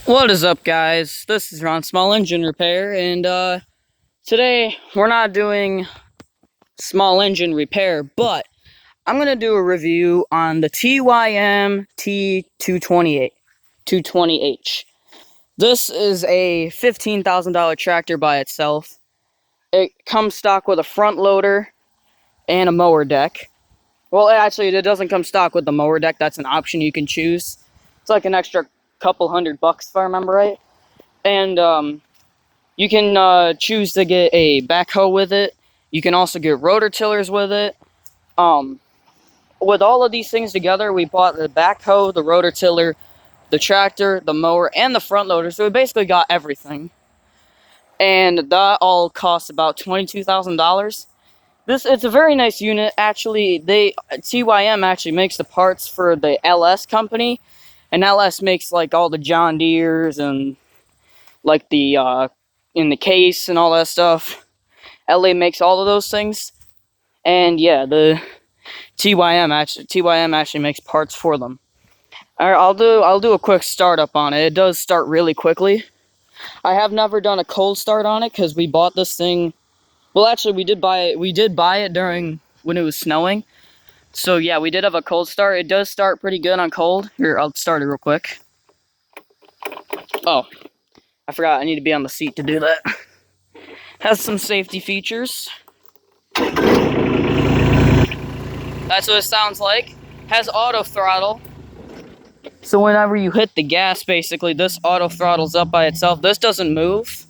What is up, guys? This is Ron Small Engine Repair, and today we're not doing small engine repair, but I'm gonna do a review on the TYM T228 220H. This is a $15,000 tractor by itself. It comes stock with a front loader and a mower deck. Well, actually, it doesn't come stock with the mower deck. That's an option you can choose. It's like an extra couple $100 if I remember right. And you can choose to get a backhoe with it. You can also get rotor tillers with it. With all of these things together, we bought the backhoe, the rotor tiller, the tractor, the mower, and the front loader. So we basically got everything. And that all costs about $22,000. It's a very nice unit. Actually, TYM actually makes the parts for the LS company, and LS makes like all the John Deeres and like the in the case and all that stuff. LA makes all of those things, and yeah, the TYM actually makes parts for them. All right, I'll do a quick startup on it. It does start really quickly. I have never done a cold start on it because we bought this thing. Well, actually, we did buy it. We did buy it during when it was snowing. So yeah, we did have a cold start. It does start pretty good on cold. Here, I'll start it real quick. Oh, I forgot. I need to be on the seat to do that. Has some safety features. That's what it sounds like. Has auto throttle. So whenever you hit the gas, basically, this auto throttles up by itself. This doesn't move,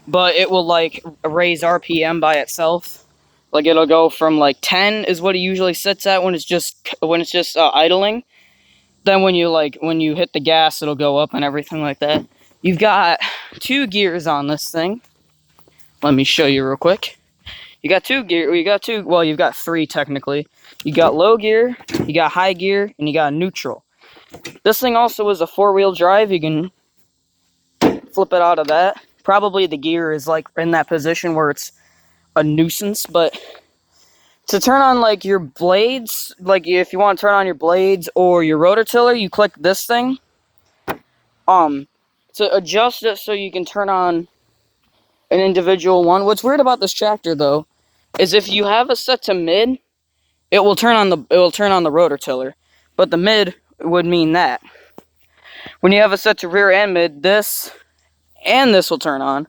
but it will like raise RPM by itself. Like it'll go from like 10 is what it usually sits at when it's just idling. Then when you hit the gas, it'll go up and everything like that. You've got 2 gears on this thing. Let me show you real quick. You got 2 gear. Well, you've got 3 technically. You got low gear, you got high gear, and you got neutral. This thing also is a 4-wheel drive. You can flip it out of that. Probably the gear is like in that position where it's a nuisance, but to turn on like your blades, like if you want to turn on your blades or your rotor tiller, you click this thing. To adjust it so you can turn on an individual one. What's weird about this tractor though is if you have it set to mid, it will turn on the rotor tiller, but the mid would mean that. When you have it set to rear and mid, this and this will turn on.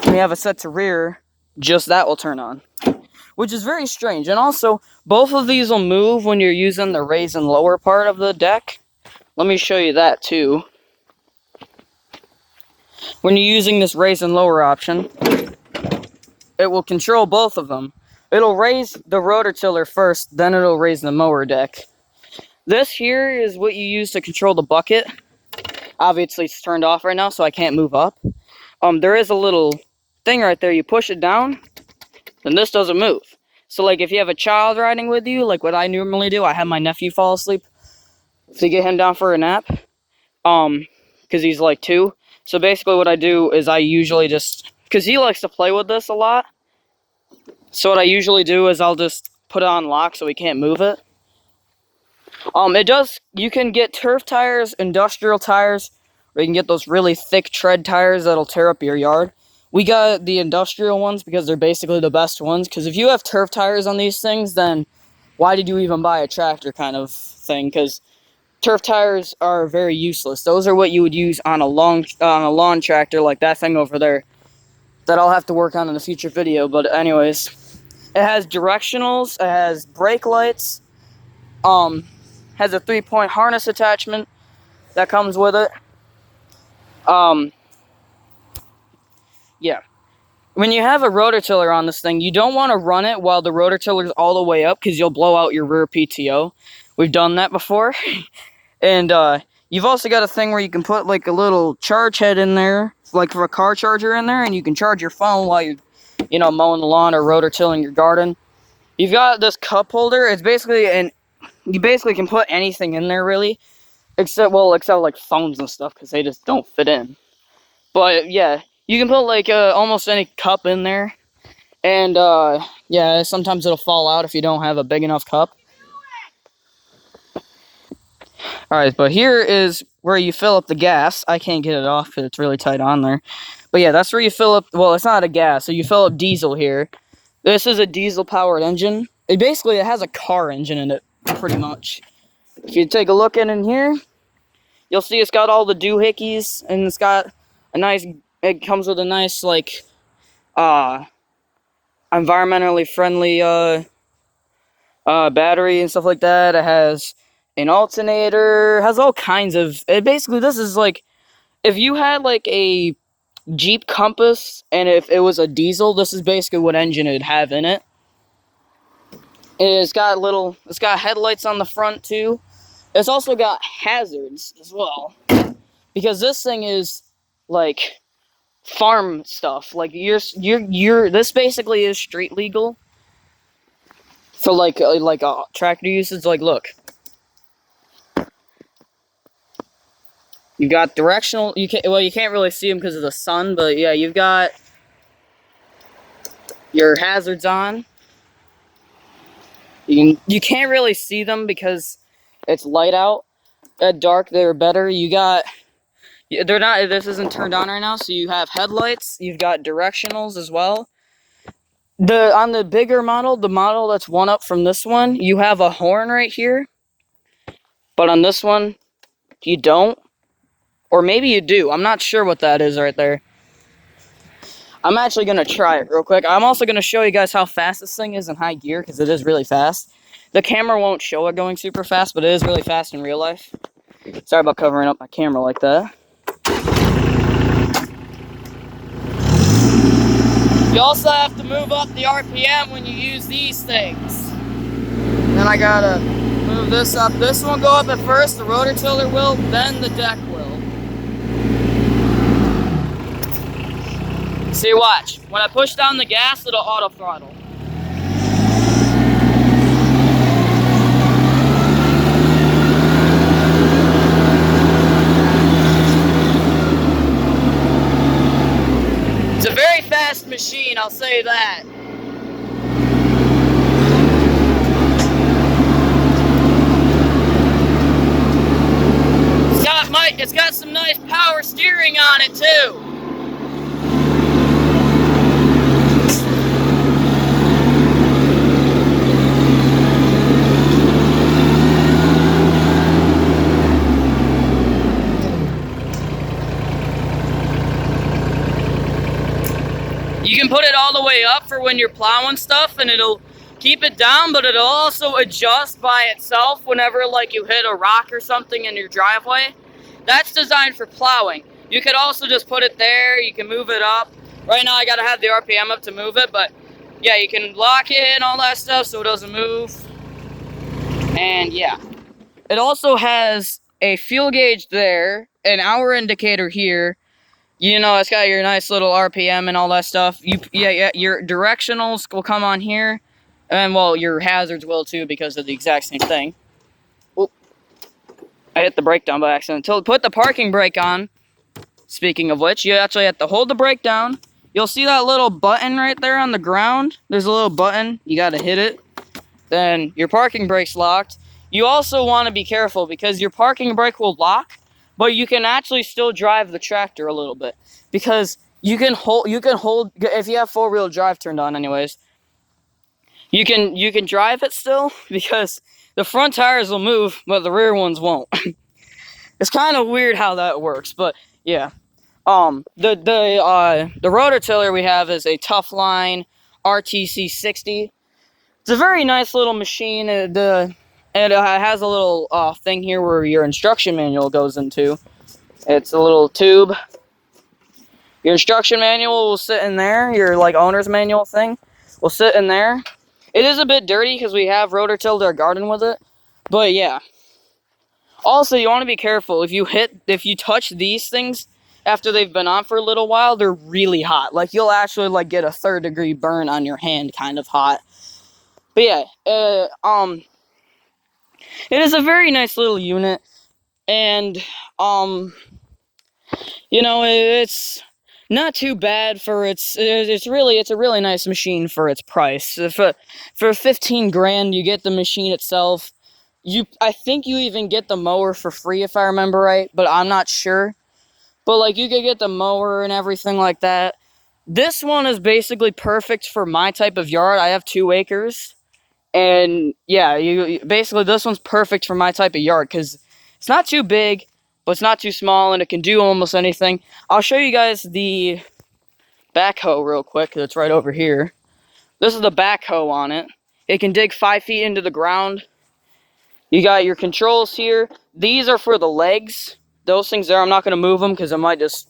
When you have it set to rear, just that will turn on, which is very strange. And also, both of these will move when you're using the raise and lower part of the deck. Let me show you that too. When you're using this raise and lower option, it will control both of them. It'll raise the rotor tiller first, then it'll raise the mower deck. This here is what you use to control the bucket. Obviously, it's turned off right now, so I can't move up. There is a little thing right there. You push it down, then this doesn't move. So, like, if you have a child riding with you, like what I normally do, I have my nephew fall asleep to get him down for a nap, because he's like 2. So basically what I do is I usually just, because he likes to play with this a lot, so what I usually do is I'll just put it on lock so he can't move it. You can get turf tires, industrial tires, or you can get those really thick tread tires that'll tear up your yard. We got the industrial ones because they're basically the best ones, because if you have turf tires on these things, then why did you even buy a tractor kind of thing? Because turf tires are very useless. Those are what you would use on a lawn tractor like that thing over there that I'll have to work on in a future video. But anyways, it has directionals, it has brake lights, has a 3-point harness attachment that comes with it. Yeah. When you have a rotor tiller on this thing, you don't want to run it while the rotor tiller's all the way up because you'll blow out your rear PTO. We've done that before. And you've also got a thing where you can put like a little charge head in there, like for a car charger in there, and you can charge your phone while you're, mowing the lawn or rotor tilling your garden. You've got this cup holder. It's basically you basically can put anything in there really, except like phones and stuff because they just don't fit in. But yeah, you can put like almost any cup in there, and yeah, sometimes it'll fall out if you don't have a big enough cup. Alright, but here is where you fill up the gas. I can't get it off because it's really tight on there. But yeah, that's where you fill up, well, it's not a gas, so you fill up diesel here. This is a diesel-powered engine. It has a car engine in it, pretty much. If you take a look in here, you'll see it's got all the doohickeys, and it's got a nice, it comes with a nice, like, environmentally friendly, battery and stuff like that. It has an alternator, has all kinds of, basically this is like, if you had like a Jeep Compass, and if it was a diesel, this is basically what engine it'd have in it. It's got headlights on the front too. It's also got hazards as well, because this thing is like farm stuff. Like this basically is street legal for like tractor usage. Like, look, you got directional. You can't really see them because of the sun, but yeah, you've got your hazards on. You can't really see them because it's light out. At dark, they're better. They're not. This isn't turned on right now, so you have headlights. You've got directionals as well. On the bigger model, the model that's one up from this one, you have a horn right here. But on this one, you don't. Or maybe you do. I'm not sure what that is right there. I'm actually going to try it real quick. I'm also going to show you guys how fast this thing is in high gear, because it is really fast. The camera won't show it going super fast, but it is really fast in real life. Sorry about covering up my camera like that. You also have to move up the RPM when you use these things. Then I gotta move this up. This one will go up at first, the rotor tiller will, then the deck will. See, watch. When I push down the gas, it'll auto throttle. It's a very fast machine, I'll say that. It's got some nice power steering on it too. You can put it all the way up for when you're plowing stuff, and it'll keep it down, but it'll also adjust by itself whenever like you hit a rock or something in your driveway. That's designed for plowing. You could also just put it there. You can move it up. Right now I gotta have the RPM up to move it, but yeah, you can lock it and all that stuff so it doesn't move. And yeah, it also has a fuel gauge there, an hour indicator here. You know, it's got your nice little RPM and all that stuff. Your directionals will come on here, and well, your hazards will too, because of the exact same thing. Oop. I hit the brake down by accident. Put the parking brake on. Speaking of which, you actually have to hold the brake down. You'll see that little button right there on the ground. There's a little button. You got to hit it. Then your parking brake's locked. You also want to be careful because your parking brake will lock, but you can actually still drive the tractor a little bit, because you can hold if you have four-wheel drive turned on anyways. You can drive it still, because the front tires will move, but the rear ones won't. It's kind of weird how that works, but yeah. The rotor tiller we have is a Tough Line RTC 60. It's a very nice little machine. It has a little thing here where your instruction manual goes into. It's a little tube. Your instruction manual will sit in there. Your like owner's manual thing will sit in there. It is a bit dirty because we have rototilled our garden with it, but yeah. Also, you want to be careful. If you touch these things after they've been on for a little while, they're really hot. Like, you'll actually like get a 3rd-degree burn on your hand, kind of hot. But yeah, it is a very nice little unit, and you know, it's not too bad for it's a really nice machine for its price. For 15 grand, you get the machine itself. I think you even get the mower for free if I remember right, but I'm not sure. But like you could get the mower and everything like that. This one is basically perfect for my type of yard. I have 2 acres. And yeah, basically this one's perfect for my type of yard because it's not too big, but it's not too small, and it can do almost anything. I'll show you guys the backhoe real quick, because it's right over here. This is the backhoe on it. It can dig 5 feet into the ground. You got your controls here. These are for the legs. Those things there, I'm not going to move them because I might just,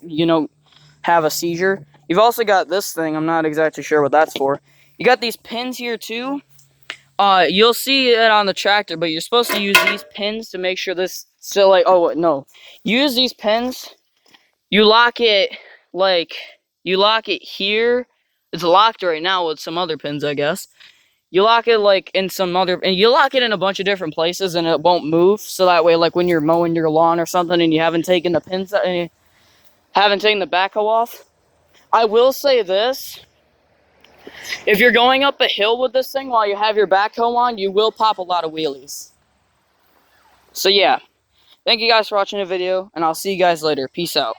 have a seizure. You've also got this thing. I'm not exactly sure what that's for. You got these pins here too. You'll see it on the tractor, but you're supposed to use these pins to make sure this still oh no. Use these pins. You lock it here. It's locked right now with some other pins, I guess. You lock it in some other, and you lock it in a bunch of different places, and it won't move. So that way, when you're mowing your lawn or something, and you haven't taken the pins, and you haven't taken the backhoe off. I will say this: if you're going up a hill with this thing while you have your backhoe on, you will pop a lot of wheelies. So yeah, thank you guys for watching the video, and I'll see you guys later. Peace out.